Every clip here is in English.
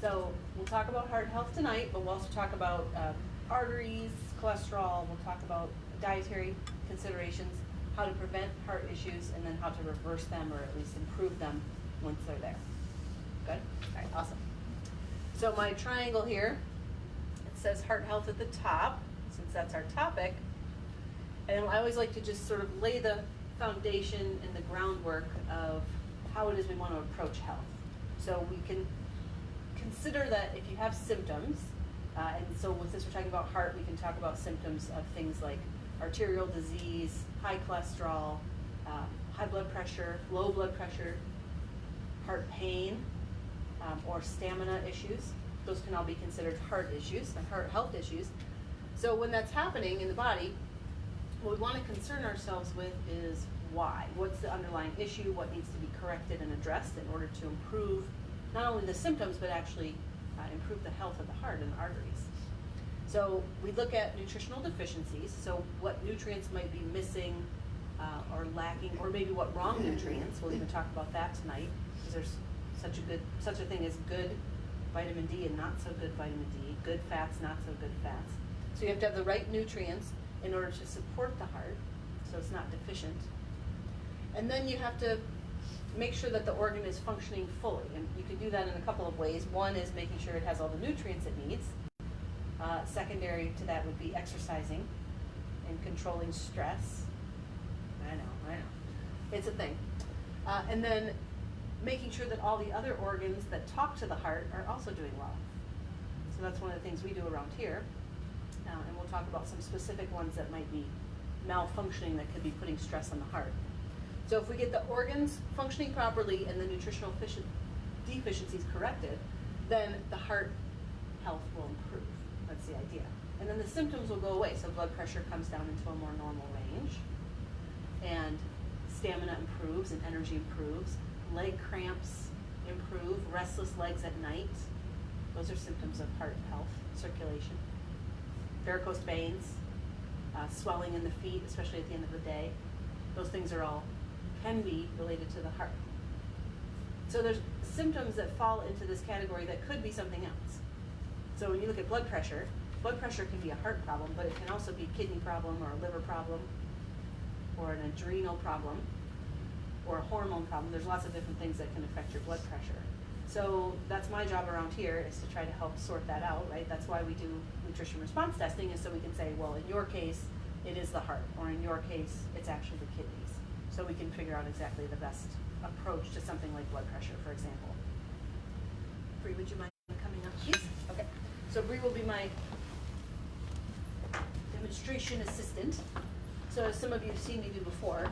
So we'll talk about heart health tonight, but we'll also talk about arteries, cholesterol, we'll talk about dietary considerations, how to prevent heart issues, and then how to reverse them or at least improve them once they're there. Good? All right, awesome. So my triangle here, it says heart health at the top, since that's our topic. And I always like to just sort of lay the foundation and the groundwork of how it is we want to approach health. So we can consider that if you have symptoms, and so with this we're talking about heart, we can talk about symptoms of things like arterial disease, high cholesterol, high blood pressure, low blood pressure, heart pain, or stamina issues. Those can all be considered heart issues and heart health issues. So when that's happening in the body, what we want to concern ourselves with is why. What's the underlying issue? What needs to be corrected and addressed in order to improve not only the symptoms, but actually improve the health of the heart and arteries. So we look at nutritional deficiencies, so what nutrients might be missing or lacking, or maybe what wrong nutrients. We'll even talk about that tonight, because there's such a thing as good vitamin D and not so good vitamin D, good fats, not so good fats. So you have to have the right nutrients in order to support the heart, so it's not deficient. And then you have to make sure that the organ is functioning fully, and you can do that in a couple of ways. One is making sure it has all the nutrients it needs. Secondary to that would be exercising and controlling stress. I know. It's a thing. And then making sure that all the other organs that talk to the heart are also doing well. So that's one of the things we do around here. And we'll talk about some specific ones that might be malfunctioning that could be putting stress on the heart. So if we get the organs functioning properly and the nutritional deficiencies corrected, then the heart health will improve. That's the idea. And then the symptoms will go away. So blood pressure comes down into a more normal range, and stamina improves and energy improves. Leg cramps improve, restless legs at night. Those are symptoms of heart health, circulation. Varicose veins, swelling in the feet, especially at the end of the day. Those things can be related to the heart. So there's symptoms that fall into this category that could be something else. So when you look at blood pressure can be a heart problem, but it can also be a kidney problem or a liver problem or an adrenal problem or a hormone problem. There's lots of different things that can affect your blood pressure. So that's my job around here, is to try to help sort that out, right? That's why we do nutrition response testing, is so we can say, well, in your case, it is the heart, or in your case, it's actually the kidneys. So we can figure out exactly the best approach to something like blood pressure, for example. Bree, would you mind coming up, please? Okay. So Bree will be my demonstration assistant. So as some of you have seen me do before,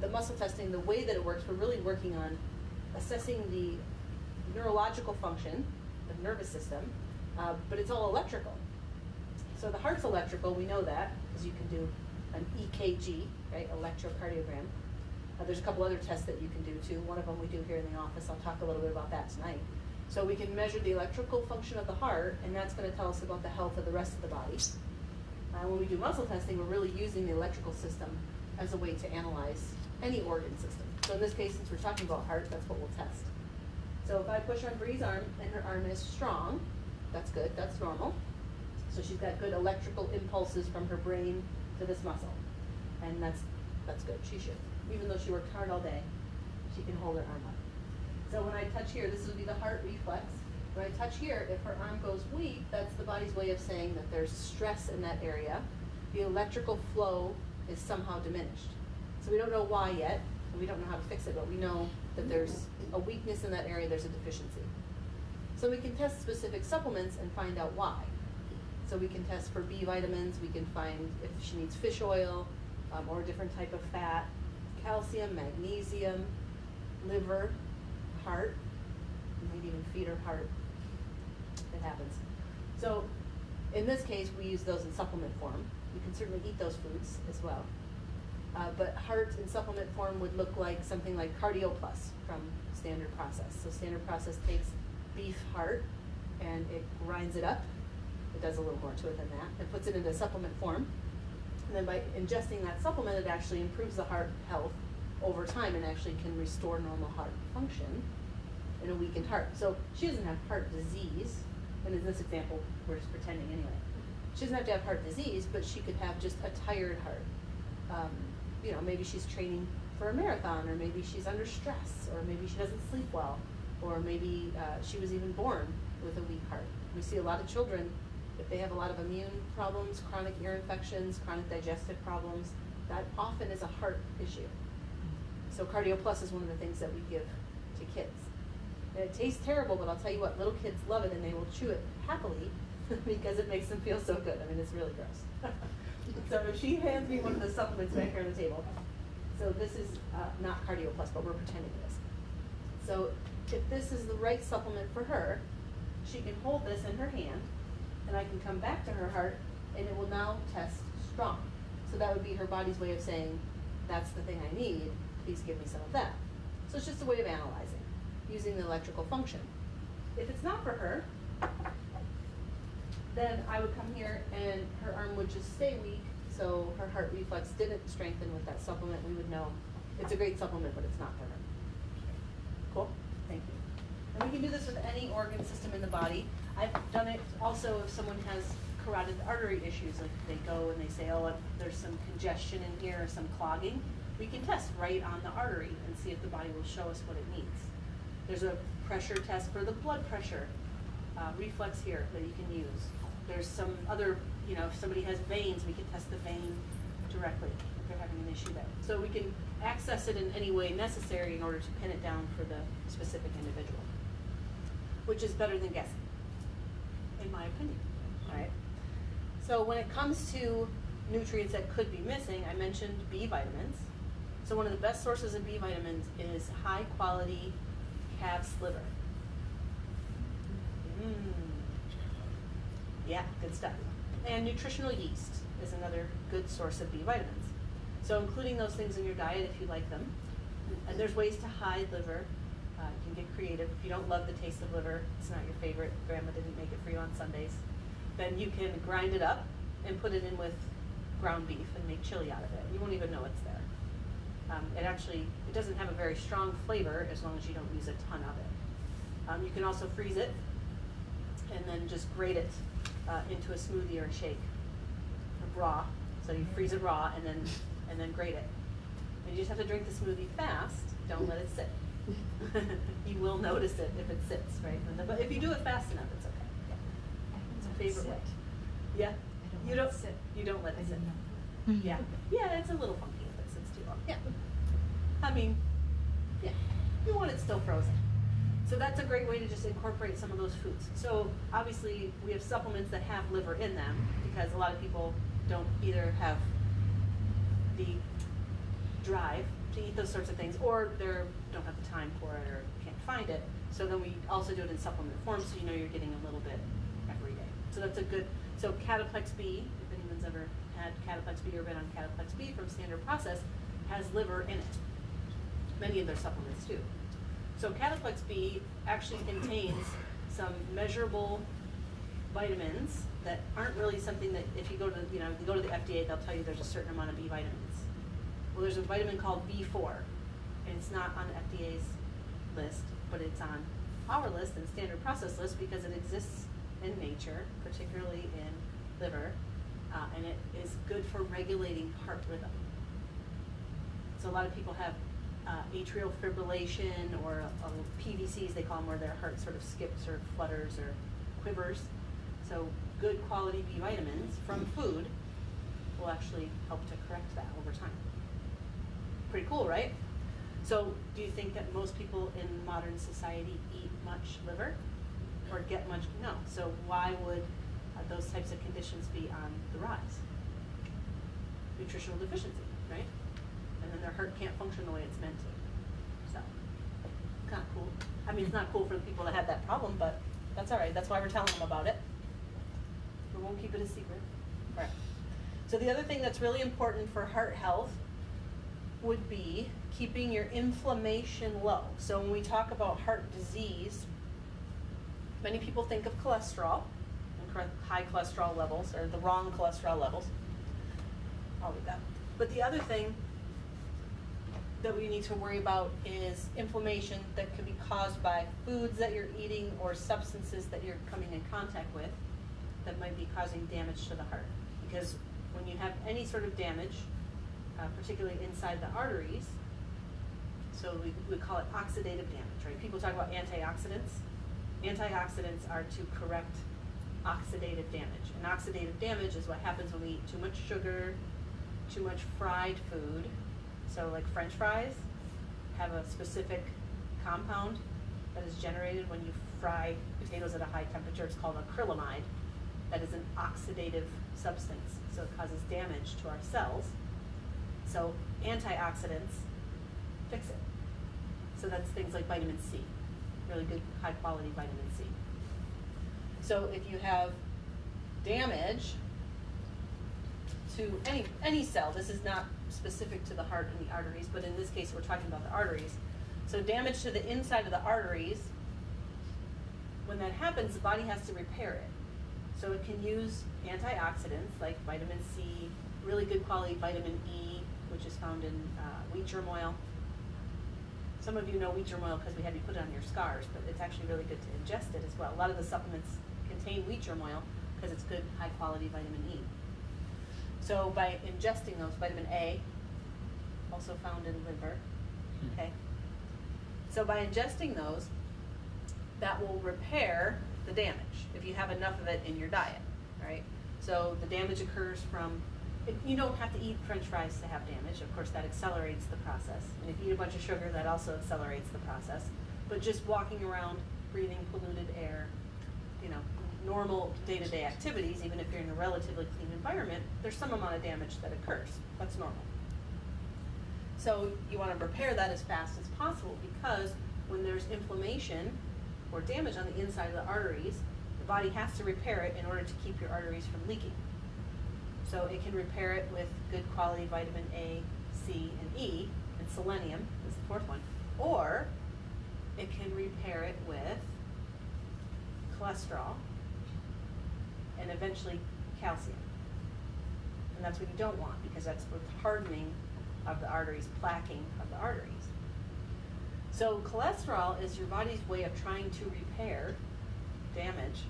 the muscle testing, the way that it works, we're really working on assessing the neurological function, the nervous system, but it's all electrical. So the heart's electrical, we know that, because you can do an EKG, right, electrocardiogram. There's a couple other tests that you can do too. One of them we do here in the office. I'll talk a little bit about that tonight. So we can measure the electrical function of the heart, and that's going to tell us about the health of the rest of the body. When we do muscle testing, we're really using the electrical system as a way to analyze any organ system. So in this case, since we're talking about heart, that's what we'll test. So if I push on Bree's arm and her arm is strong, that's good, that's normal. So she's got good electrical impulses from her brain to this muscle. And that's good, she should. Even though she worked hard all day, she can hold her arm up. So when I touch here, this would be the heart reflex. When I touch here, if her arm goes weak, that's the body's way of saying that there's stress in that area. The electrical flow is somehow diminished. So we don't know why yet, and we don't know how to fix it, but we know that there's a weakness in that area, there's a deficiency. So we can test specific supplements and find out why. So we can test for B vitamins, we can find if she needs fish oil or a different type of fat, calcium, magnesium, liver, heart, maybe even feed her heart. It happens. So in this case, we use those in supplement form. You can certainly eat those foods as well. But heart in supplement form would look like something like Cardio Plus from Standard Process. So Standard Process takes beef heart and it grinds it up. It does a little more to it than that. It puts it into supplement form. And then by ingesting that supplement, it actually improves the heart health over time and actually can restore normal heart function. and a weakened heart. So she doesn't have heart disease, and in this example, we're just pretending anyway. She doesn't have to have heart disease, but she could have just a tired heart. You know, maybe she's training for a marathon, or maybe she's under stress, or maybe she doesn't sleep well, or maybe she was even born with a weak heart. We see a lot of children, if they have a lot of immune problems, chronic ear infections, chronic digestive problems, that often is a heart issue. So Cardio Plus is one of the things that we give to kids. And it tastes terrible, but I'll tell you what, little kids love it and they will chew it happily because it makes them feel so good. I mean, it's really gross. So she hands me one of the supplements back here on the table. So this is not Cardio Plus, but we're pretending it is. So if this is the right supplement for her, she can hold this in her hand, and I can come back to her heart, and it will now test strong. So that would be her body's way of saying, that's the thing I need, please give me some of that. So it's just a way of analyzing, using the electrical function. If it's not for her, then I would come here and her arm would just stay weak, so her heart reflex didn't strengthen with that supplement. We would know it's a great supplement, but it's not for her. Cool? Thank you. And we can do this with any organ system in the body. I've done it also if someone has carotid artery issues, like they go and they say, oh, there's some congestion in here or some clogging. We can test right on the artery and see if the body will show us what it needs. There's a pressure test for the blood pressure reflex here that you can use. There's some other, you know, if somebody has veins, we can test the vein directly if they're having an issue there. So we can access it in any way necessary in order to pin it down for the specific individual, which is better than guessing, in my opinion. All right. So when it comes to nutrients that could be missing, I mentioned B vitamins. So one of the best sources of B vitamins is high quality calf's liver. Yeah, good stuff. And nutritional yeast is another good source of B vitamins. So including those things in your diet if you like them. And there's ways to hide liver. You can get creative. If you don't love the taste of liver, it's not your favorite, grandma didn't make it for you on Sundays, then you can grind it up and put it in with ground beef and make chili out of it. You won't even know it's there. It doesn't have a very strong flavor as long as you don't use a ton of it. You can also freeze it and then just grate it into a smoothie or a shake, raw. So you freeze it raw and then grate it. And you just have to drink the smoothie fast. Don't let it sit. You will notice it if it sits, right? But if you do it fast enough, it's okay. Yeah. It's a favorite way. Yeah. You don't sit. You don't let it sit. Yeah. Yeah, it's a little funky if it sits too long. Yeah. I mean, yeah. You want it still frozen. So that's a great way to just incorporate some of those foods. So obviously we have supplements that have liver in them because a lot of people don't either have the drive to eat those sorts of things or they don't have the time for it or can't find it. So then we also do it in supplement form so you know you're getting a little bit every day. So that's a good, so Cataplex B, if anyone's ever had Cataplex B or been on Cataplex B from Standard Process, has liver in it. Many of their supplements do. So Cataplex B actually contains some measurable vitamins that aren't really something that if you go to, you go to the FDA, they'll tell you there's a certain amount of B vitamins. Well, there's a vitamin called B4, and it's not on the FDA's list, but it's on our list and Standard Process list because it exists in nature, particularly in liver, and it is good for regulating heart rhythm. So a lot of people have atrial fibrillation or PVCs, they call them, where their heart sort of skips or flutters or quivers. So good quality B vitamins from food will actually help to correct that over time. Pretty cool, right? So do you think that most people in modern society eat much liver or get much? No. So why would those types of conditions be on the rise? Nutritional deficiency, right? And then their heart can't function the way it's meant to. So, kind of cool. I mean, it's not cool for the people that have that problem, but that's all right. That's why we're telling them about it. We won't keep it a secret. All right. So the other thing that's really important for heart health would be keeping your inflammation low. So when we talk about heart disease, many people think of cholesterol, and high cholesterol levels, or the wrong cholesterol levels. I'll leave that. But the other thing that we need to worry about is inflammation that could be caused by foods that you're eating or substances that you're coming in contact with that might be causing damage to the heart. Because when you have any sort of damage, particularly inside the arteries, so we call it oxidative damage, right? People talk about antioxidants. Antioxidants are to correct oxidative damage. And oxidative damage is what happens when we eat too much sugar, too much fried food. So like French fries have a specific compound that is generated when you fry potatoes at a high temperature. It's called acrylamide. That is an oxidative substance, so it causes damage to our cells. So antioxidants fix it. So that's things like vitamin C, really good high quality vitamin C. So if you have damage to any cell, this is not specific to the heart and the arteries, but in this case we're talking about the arteries. So damage to the inside of the arteries, when that happens, the body has to repair it. So it can use antioxidants like vitamin C, really good quality vitamin E, which is found in wheat germ oil. Some of you know wheat germ oil because we had you put it on your scars, but it's actually really good to ingest it as well. A lot of the supplements contain wheat germ oil because it's good, high quality vitamin E. So by ingesting those, vitamin A, also found in liver, okay? So by ingesting those, that will repair the damage if you have enough of it in your diet, right? So the damage occurs from, you don't have to eat French fries to have damage. Of course, that accelerates the process. And if you eat a bunch of sugar, that also accelerates the process. But just walking around, breathing polluted air, you know, normal day-to-day activities, even if you're in a relatively clean environment, there's some amount of damage that occurs. That's normal. So you want to repair that as fast as possible because when there's inflammation or damage on the inside of the arteries, the body has to repair it in order to keep your arteries from leaking. So it can repair it with good quality vitamin A, C, and E, and selenium is the fourth one. Or it can repair it with cholesterol and eventually calcium. And that's what you don't want because that's with hardening of the arteries, plaquing of the arteries. So cholesterol is your body's way of trying to repair damage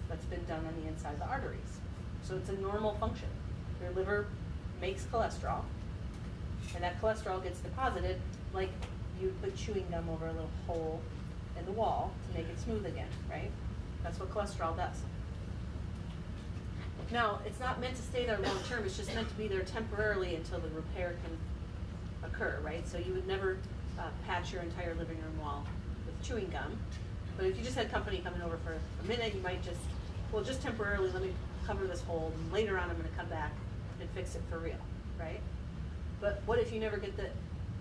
that's been done on the inside of the arteries. So it's a normal function. Your liver makes cholesterol, and that cholesterol gets deposited like you put chewing gum over a little hole in the wall to make it smooth again, right? That's what cholesterol does. Now, it's not meant to stay there long term, it's just meant to be there temporarily until the repair can occur, right? So you would never patch your entire living room wall with chewing gum, but if you just had company coming over for a minute, you might just, well, just temporarily let me cover this hole, and later on I'm gonna come back and fix it for real, right? But what if you never get the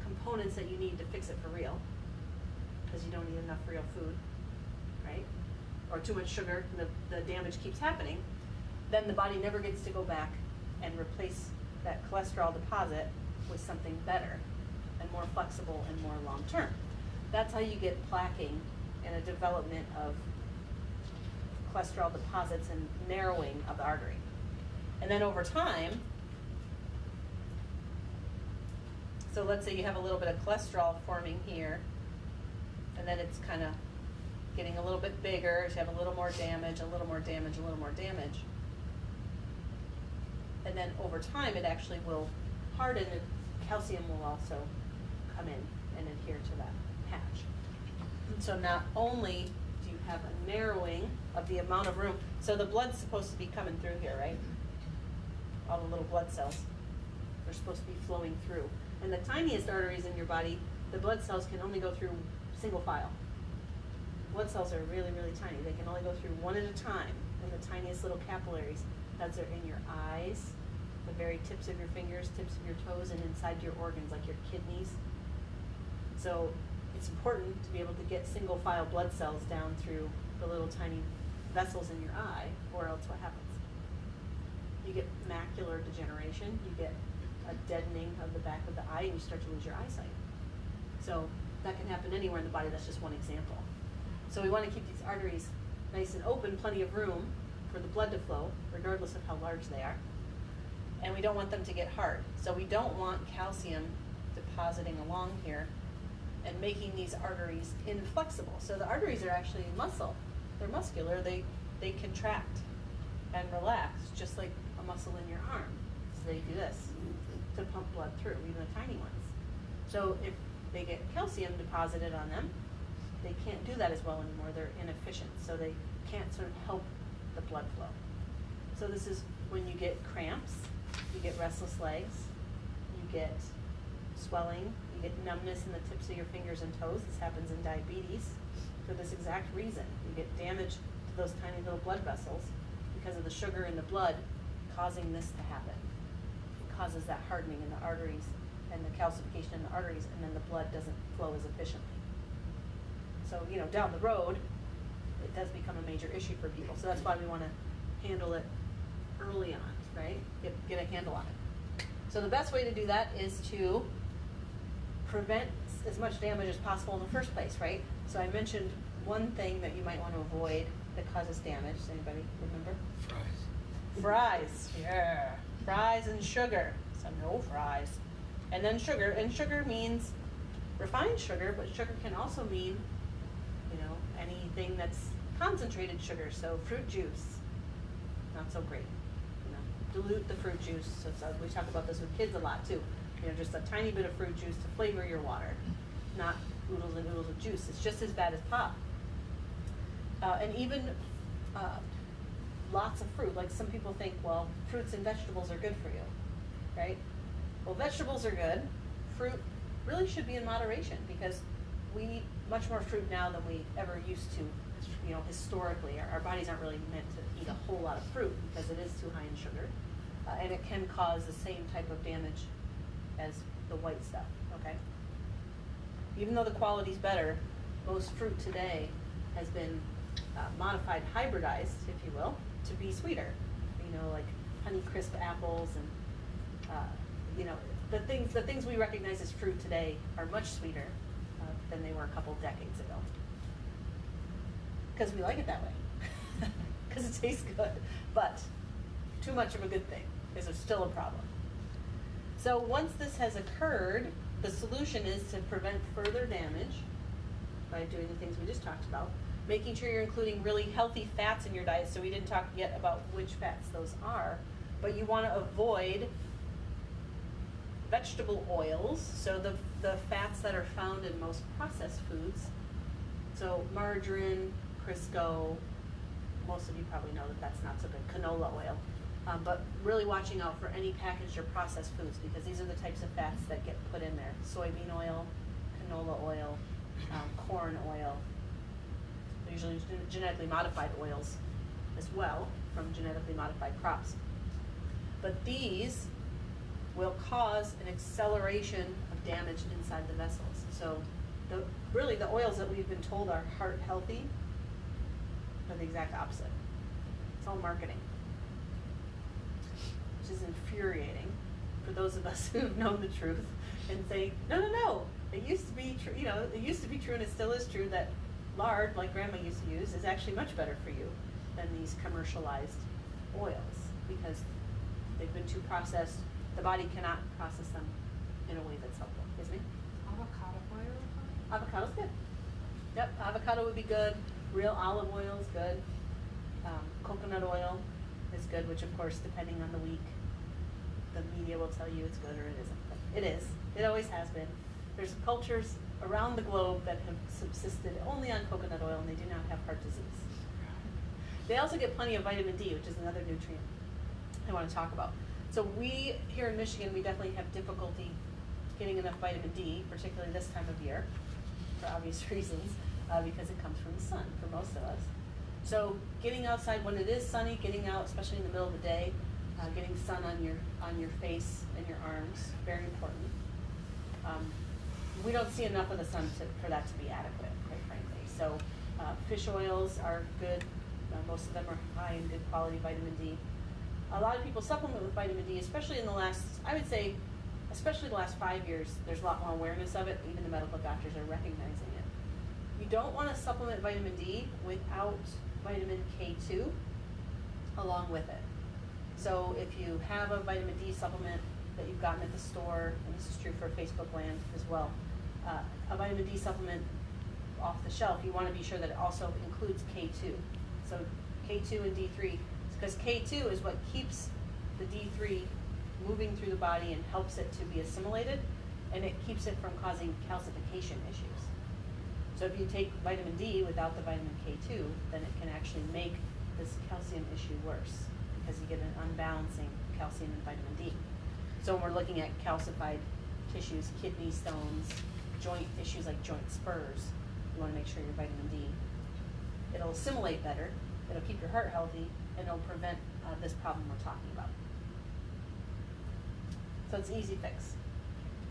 components that you need to fix it for real? Because you don't eat enough real food, right? Or too much sugar, and the damage keeps happening. Then the body never gets to go back and replace that cholesterol deposit with something better and more flexible and more long-term. That's how you get plaquing and a development of cholesterol deposits and narrowing of the artery. And then over time, so let's say you have a little bit of cholesterol forming here, and then it's kind of getting a little bit bigger, so you have a little more damage, a little more damage, a little more damage. And then over time, it actually will harden, and calcium will also come in and adhere to that patch. And so not only do you have a narrowing of the amount of room, so the blood's supposed to be coming through here, right? All the little blood cells, they're supposed to be flowing through. And the tiniest arteries in your body, the blood cells can only go through single file. Blood cells are really, really tiny. They can only go through one at a time in the tiniest little capillaries. Those are in your eyes, the very tips of your fingers, tips of your toes, and inside your organs like your kidneys. So it's important to be able to get single file blood cells down through the little tiny vessels in your eye, or else what happens? You get macular degeneration, you get a deadening of the back of the eye, and you start to lose your eyesight. So that can happen anywhere in the body. That's just one example. So we want to keep these arteries nice and open, plenty of room for the blood to flow, regardless of how large they are. And we don't want them to get hard. So we don't want calcium depositing along here and making these arteries inflexible. So the arteries are actually muscle. They're muscular. They contract and relax just like a muscle in your arm. So they do this to pump blood through, even the tiny ones. So if they get calcium deposited on them, they can't do that as well anymore. They're inefficient, so they can't sort of help the blood flow. So this is when you get cramps, you get restless legs, you get swelling, you get numbness in the tips of your fingers and toes. This happens in diabetes for this exact reason. You get damage to those tiny little blood vessels because of the sugar in the blood causing this to happen. It causes that hardening in the arteries and the calcification in the arteries, and then the blood doesn't flow as efficiently. So, you know, down the road, it does become a major issue for people. So that's why we want to handle it early on, right? Get a handle on it. So the best way to do that is to prevent as much damage as possible in the first place, right? So I mentioned one thing that you might want to avoid that causes damage. Does anybody remember? Fries. Fries, yeah. Fries and sugar. So no fries. And then sugar. And sugar means refined sugar, but sugar can also mean, you know, anything that's concentrated sugar. So fruit juice, not so great. You know, dilute the fruit juice. So we talk about this with kids a lot too. You know, just a tiny bit of fruit juice to flavor your water, not oodles and oodles of juice. It's just as bad as pop. And even lots of fruit. Like some people think, well, fruits and vegetables are good for you, right? Well, vegetables are good. Fruit really should be in moderation because we eat much more fruit now than we ever used to. You know, historically, our bodies aren't really meant to eat a whole lot of fruit because it is too high in sugar, and it can cause the same type of damage as the white stuff. Okay. Even though the quality's better, most fruit today has been modified, hybridized, if you will, to be sweeter. You know, like Honeycrisp apples and you know, the things we recognize as fruit today are much sweeter than they were a couple decades ago. Because we like it that way. Because it tastes good. But too much of a good thing is still a problem. So once this has occurred, the solution is to prevent further damage by doing the things we just talked about, making sure you're including really healthy fats in your diet. So we didn't talk yet about which fats those are, but you want to avoid vegetable oils, so the fats that are found in most processed foods. So margarine, Crisco, most of you probably know that that's not so good, canola oil. But really watching out for any packaged or processed foods because these are the types of fats that get put in there. Soybean oil, canola oil, corn oil. They're usually genetically modified oils as well from genetically modified crops. But these will cause an acceleration of damage inside the vessels. So really the oils that we've been told are heart healthy are the exact opposite. It's all marketing, which is infuriating for those of us who've known the truth and say, no, it used to be true, you know, it used to be true and it still is true that lard, like Grandma used to use, is actually much better for you than these commercialized oils because they've been too processed. The body cannot process them in a way that's helpful. Yes, ma'am? Avocado oil? Avocado's good. Yep, avocado would be good. Real olive oil is good. Coconut oil is good, which of course, depending on the week, the media will tell you it's good or it isn't. But it is. It always has been. There's cultures around the globe that have subsisted only on coconut oil and they do not have heart disease. They also get plenty of vitamin D, which is another nutrient I want to talk about. So we, here in Michigan, we definitely have difficulty getting enough vitamin D, particularly this time of year, for obvious reasons, because it comes from the sun for most of us. So getting outside when it is sunny, getting out, especially in the middle of the day, getting sun on your face and your arms, very important. We don't see enough of the sun for that to be adequate, quite frankly. So fish oils are good. Most of them are high in good quality vitamin D. A lot of people supplement with vitamin D, especially in the last, I would say, especially the last 5 years, there's a lot more awareness of it. Even the medical doctors are recognizing it. You don't want to supplement vitamin D without vitamin K2 along with it. So if you have a vitamin D supplement that you've gotten at the store, and this is true for Facebook land as well, a vitamin D supplement off the shelf, you want to be sure that it also includes K2. So K2 and D3, because K2 is what keeps the D3 moving through the body and helps it to be assimilated, and it keeps it from causing calcification issues. So if you take vitamin D without the vitamin K2, then it can actually make this calcium issue worse, because you get an unbalancing calcium and vitamin D. So when we're looking at calcified tissues, kidney stones, joint issues like joint spurs, you want to make sure your vitamin D, it'll assimilate better, it'll keep your heart healthy, and it'll prevent this problem we're talking about. So it's an easy fix.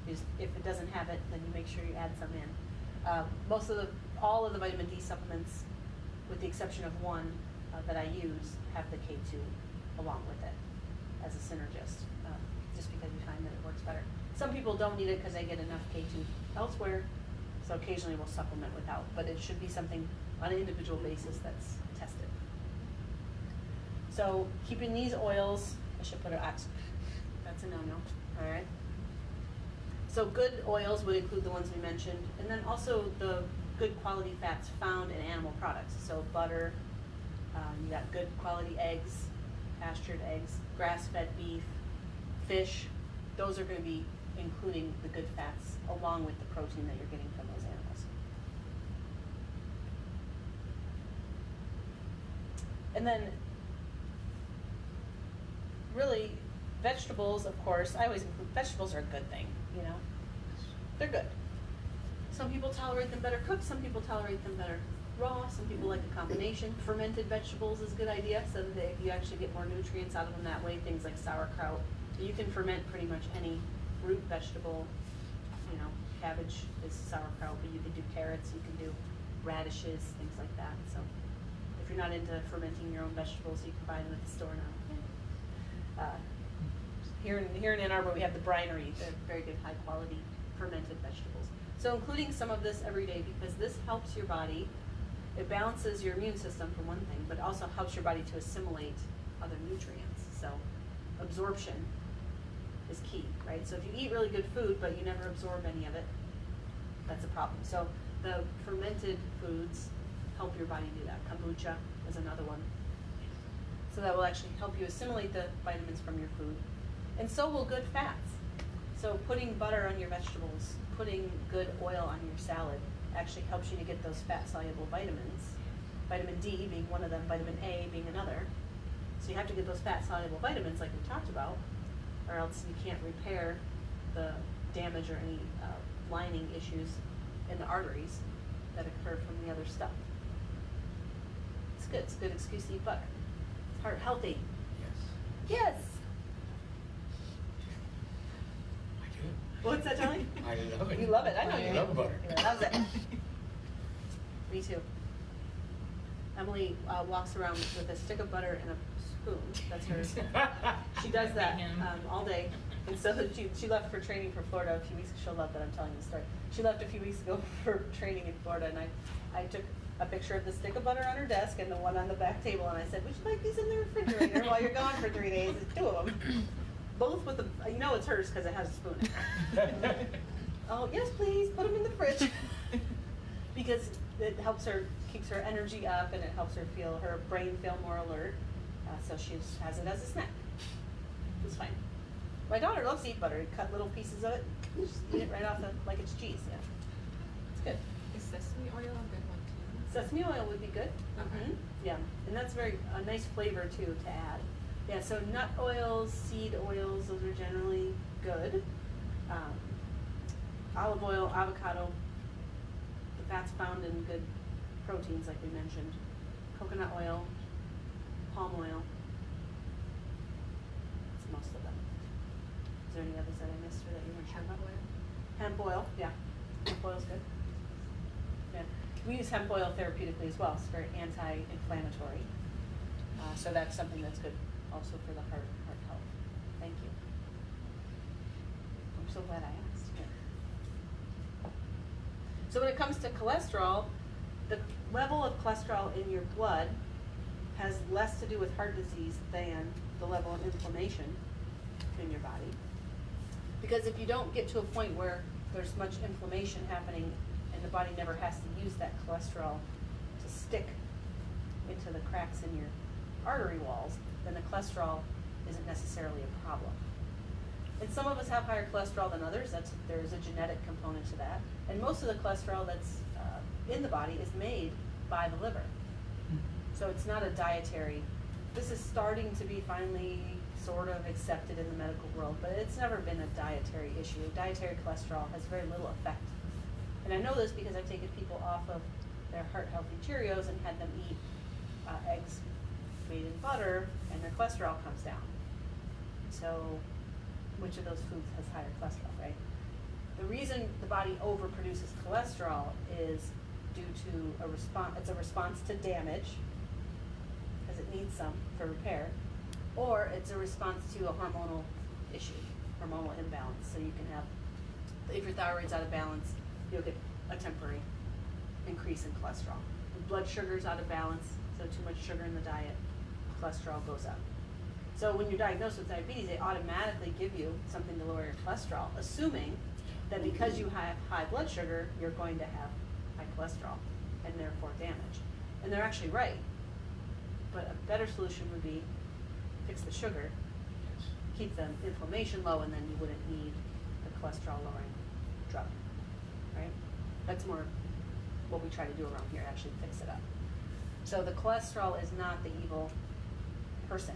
If it doesn't have it, then you make sure you add some in. All of the vitamin D supplements, with the exception of one that I use, have the K2 along with it as a synergist, just because we find that it works better. Some people don't need it because they get enough K2 elsewhere, so occasionally we'll supplement without, but it should be something on an individual basis that's tested. So keeping these oils, I should put that's a no-no, all right? So good oils would include the ones we mentioned, and then also the good quality fats found in animal products. So butter, you got good quality eggs, pastured eggs, grass-fed beef, fish. Those are going to be including the good fats along with the protein that you're getting from those animals. And then really vegetables, of course, I always include vegetables are a good thing, you know. They're good. Some people tolerate them better cooked, some people tolerate them better raw, some people like a combination. Fermented vegetables is a good idea, so that you actually get more nutrients out of them that way, things like sauerkraut. You can ferment pretty much any root vegetable, you know, cabbage is sauerkraut, but you can do carrots, you can do radishes, things like that. So if you're not into fermenting your own vegetables, you can buy them at the store now. Here in Ann Arbor, we have the Brinery. They're very good, high quality fermented vegetables. So including some of this every day, because this helps your body. It balances your immune system for one thing, but also helps your body to assimilate other nutrients. So absorption is key, right? So if you eat really good food, but you never absorb any of it, that's a problem. So the fermented foods help your body do that. Kombucha is another one. So that will actually help you assimilate the vitamins from your food. And so will good fats. So putting butter on your vegetables, putting good oil on your salad actually helps you to get those fat-soluble vitamins. Vitamin D being one of them, vitamin A being another. So you have to get those fat-soluble vitamins like we talked about, or else you can't repair the damage or any lining issues in the arteries that occur from the other stuff. It's good. It's a good excuse to eat butter. It's heart healthy. Yes. Yes. I do. What's that, Johnny? I love it. You love it. I know you I love butter. He loves it. Me too. Emily walks around with a stick of butter and a spoon. That's her. She does that all day. And so she left for training for Florida a few weeks ago. She'll love that I'm telling the story. She left a few weeks ago for training in Florida, and I took a picture of the stick of butter on her desk and the one on the back table, and I said, would you like these in the refrigerator while you're gone for 3 days? There's 2 of them. Both with the, you know it's hers because it has a spoon in it. Oh, yes, please, put them in the fridge. Because it helps her, keeps her energy up, and it helps her feel, her brain feel more alert. So she has it as a snack. It's fine. My daughter loves to eat butter. You cut little pieces of it, just eat it right off like it's cheese, yeah. It's good. Is sesame oil a good one too? Sesame oil would be good. Okay. Yeah, and that's a nice flavor too to add. Yeah, so nut oils, seed oils, those are generally good. Olive oil, avocado, the fats found in good proteins like we mentioned. Coconut oil, palm oil. That's most of them. Is there any others that I missed or that you weren't sure about? Hemp oil, yeah. Hemp oil's good. Yeah. We use hemp oil therapeutically as well. It's very anti-inflammatory. So that's something that's good also for the heart health. Thank you. I'm so glad I asked. Yeah. So when it comes to cholesterol, the level of cholesterol in your blood has less to do with heart disease than the level of inflammation in your body. Because if you don't get to a point where there's much inflammation happening and the body never has to use that cholesterol to stick into the cracks in your artery walls, then the cholesterol isn't necessarily a problem. And some of us have higher cholesterol than others. There is a genetic component to that. And most of the cholesterol that's in the body is made by the liver. So it's not a dietary. This is starting to be finally sort of accepted in the medical world, but it's never been a dietary issue. Dietary cholesterol has very little effect. And I know this because I've taken people off of their heart healthy Cheerios and had them eat eggs made in butter, and their cholesterol comes down. So which of those foods has higher cholesterol, right? The reason the body overproduces cholesterol is due to a response. It's a response to damage, because it needs some for repair, or it's a response to a hormonal issue, hormonal imbalance. So you can have, if your thyroid's out of balance, you'll get a temporary increase in cholesterol. If blood sugar's out of balance, so too much sugar in the diet, cholesterol goes up. So when you're diagnosed with diabetes, they automatically give you something to lower your cholesterol, assuming that because you have high blood sugar, you're going to have high cholesterol and therefore damage. And they're actually right. But a better solution would be fix the sugar, keep the inflammation low, and then you wouldn't need the cholesterol lowering drug, right? That's more what we try to do around here, actually fix it up. So the cholesterol is not the evil person.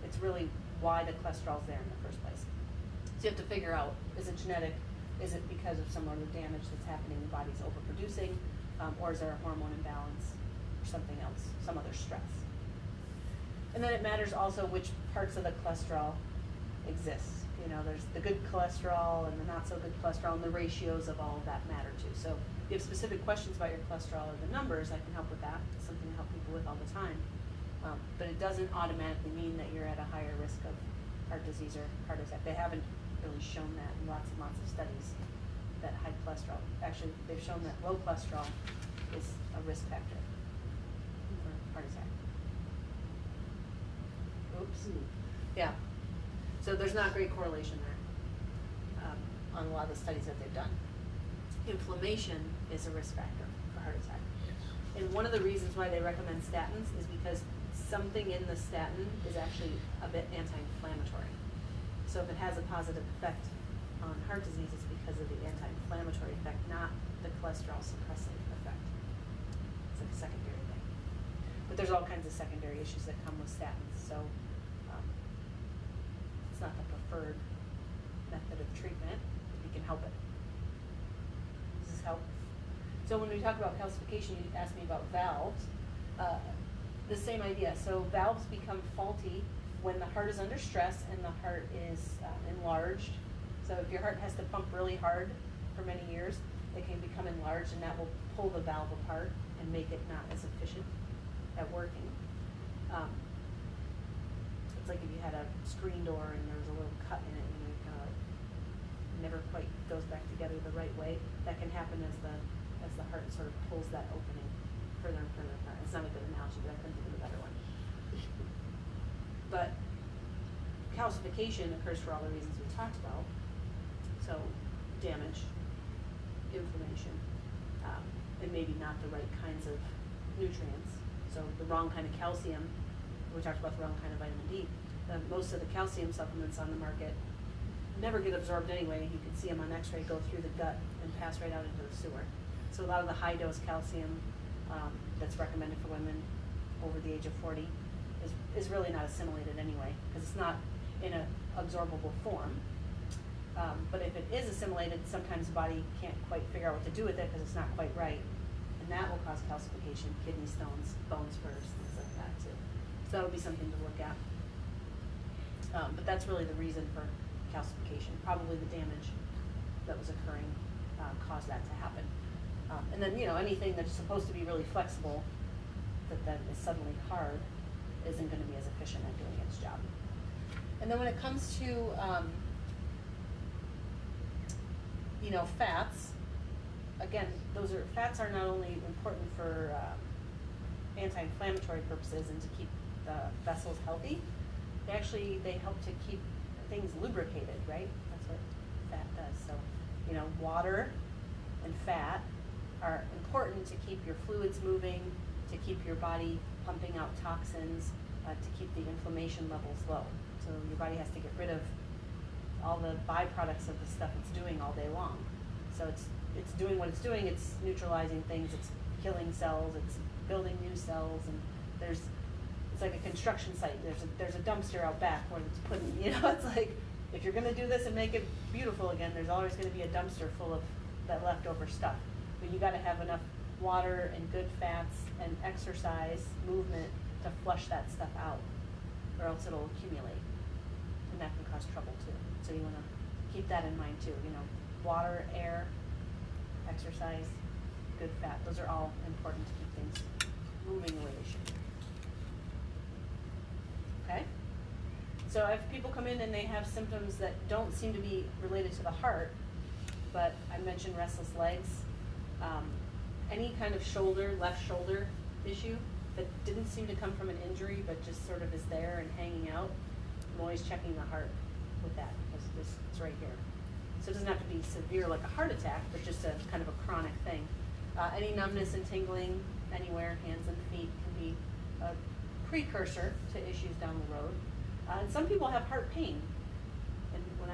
It's really why the cholesterol's there in the first place. So you have to figure out, is it genetic? Is it because of some other damage that's happening, the body's overproducing, or is there a hormone imbalance or something else, some other stress? And then it matters also which parts of the cholesterol exist. You know, there's the good cholesterol and the not so good cholesterol, and the ratios of all of that matter too. So if you have specific questions about your cholesterol or the numbers, I can help with that. It's something to help people with all the time. But it doesn't automatically mean that you're at a higher risk of heart disease or heart attack. They haven't really shown that in lots and lots of studies, that high cholesterol. Actually, they've shown that low cholesterol is a risk factor for heart attack. Oops. Yeah. So there's not great correlation there on a lot of the studies that they've done. Inflammation is a risk factor for heart attack. And one of the reasons why they recommend statins is because something in the statin is actually a bit anti-inflammatory. So if it has a positive effect on heart disease, it's because of the anti-inflammatory effect, not the cholesterol suppressing effect. It's like a secondary thing. But there's all kinds of secondary issues that come with statins. So it's not the preferred method of treatment if you can help it. Does this help? So when we talk about calcification, you asked me about valves. The same idea. So valves become faulty when the heart is under stress and the heart is enlarged. So if your heart has to pump really hard for many years, it can become enlarged, and that will pull the valve apart and make it not as efficient at working. It's like if you had a screen door and there was a little cut in it and it kind of never quite goes back together the right way. That can happen as the heart sort of pulls that opening further and further apart. It's not a good analogy, but I couldn't think of a better one. But calcification occurs for all the reasons we talked about. So damage, inflammation, and maybe not the right kinds of nutrients. So the wrong kind of calcium. We talked about the wrong kind of vitamin D. Most of the calcium supplements on the market never get absorbed anyway. You can see them on x-ray go through the gut and pass right out into the sewer. So a lot of the high dose calcium that's recommended for women over the age of 40 is really not assimilated anyway, because it's not in an absorbable form. But if it is assimilated, sometimes the body can't quite figure out what to do with it because it's not quite right. And that will cause calcification, kidney stones, bone spurs, things like that too. So that would be something to look at. But that's really the reason for calcification. Probably the damage that was occurring caused that to happen. And then, you know, anything that's supposed to be really flexible that then is suddenly hard isn't going to be as efficient at doing its job. And then when it comes to, you know, fats, again, fats are not only important for anti-inflammatory purposes and to keep the vessels healthy, they help to keep things lubricated, right? That's what fat does. So, you know, water and fat are important to keep your fluids moving, to keep your body pumping out toxins, to keep the inflammation levels low. So your body has to get rid of all the byproducts of the stuff it's doing all day long. So it's doing what it's doing, it's neutralizing things, it's killing cells, it's building new cells, and it's like a construction site. There's a dumpster out back where it's putting, you know, it's like, if you're gonna do this and make it beautiful again, there's always gonna be a dumpster full of that leftover stuff. But you gotta have enough water and good fats and exercise, movement to flush that stuff out, or else it'll accumulate. And that can cause trouble too. So you wanna keep that in mind too, you know, water, air, exercise, good fat, those are all important to keep things moving the way they should. Okay? So if people come in and they have symptoms that don't seem to be related to the heart, but I mentioned restless legs, any kind of left shoulder issue that didn't seem to come from an injury but just sort of is there and hanging out, I'm always checking the heart with that, because it's right here. So it doesn't have to be severe like a heart attack, but just a kind of a chronic thing. Any numbness and tingling anywhere, hands and feet, can be a precursor to issues down the road. And some people have heart pain. And when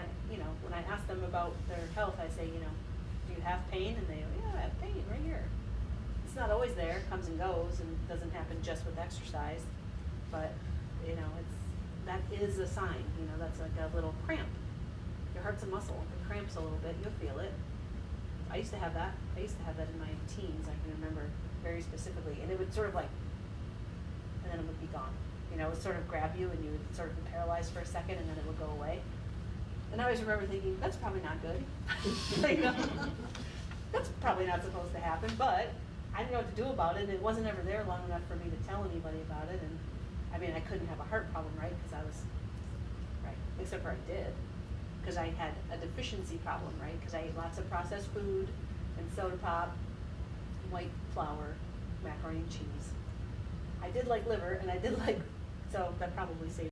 I ask them about their health, I say, you know, do you have pain? And they go, yeah, I have pain right here. It's not always there, it comes and goes, and doesn't happen just with exercise. But, you know, that is a sign, you know, that's like a little cramp. Your heart's a muscle, it cramps a little bit, you'll feel it. I used to have that in my teens, I can remember very specifically, and it would sort of like, and then it would be gone. You know, it would sort of grab you and you would sort of be paralyzed for a second and then it would go away. And I always remember thinking, that's probably not good. Like, that's probably not supposed to happen, but I didn't know what to do about it, and it wasn't ever there long enough for me to tell anybody about it, and I mean, I couldn't have a heart problem, right, because I was, right, except for I did, because I had a deficiency problem, right, because I ate lots of processed food, and soda pop, white flour, macaroni and cheese. I did like liver, and I did like, so that probably saved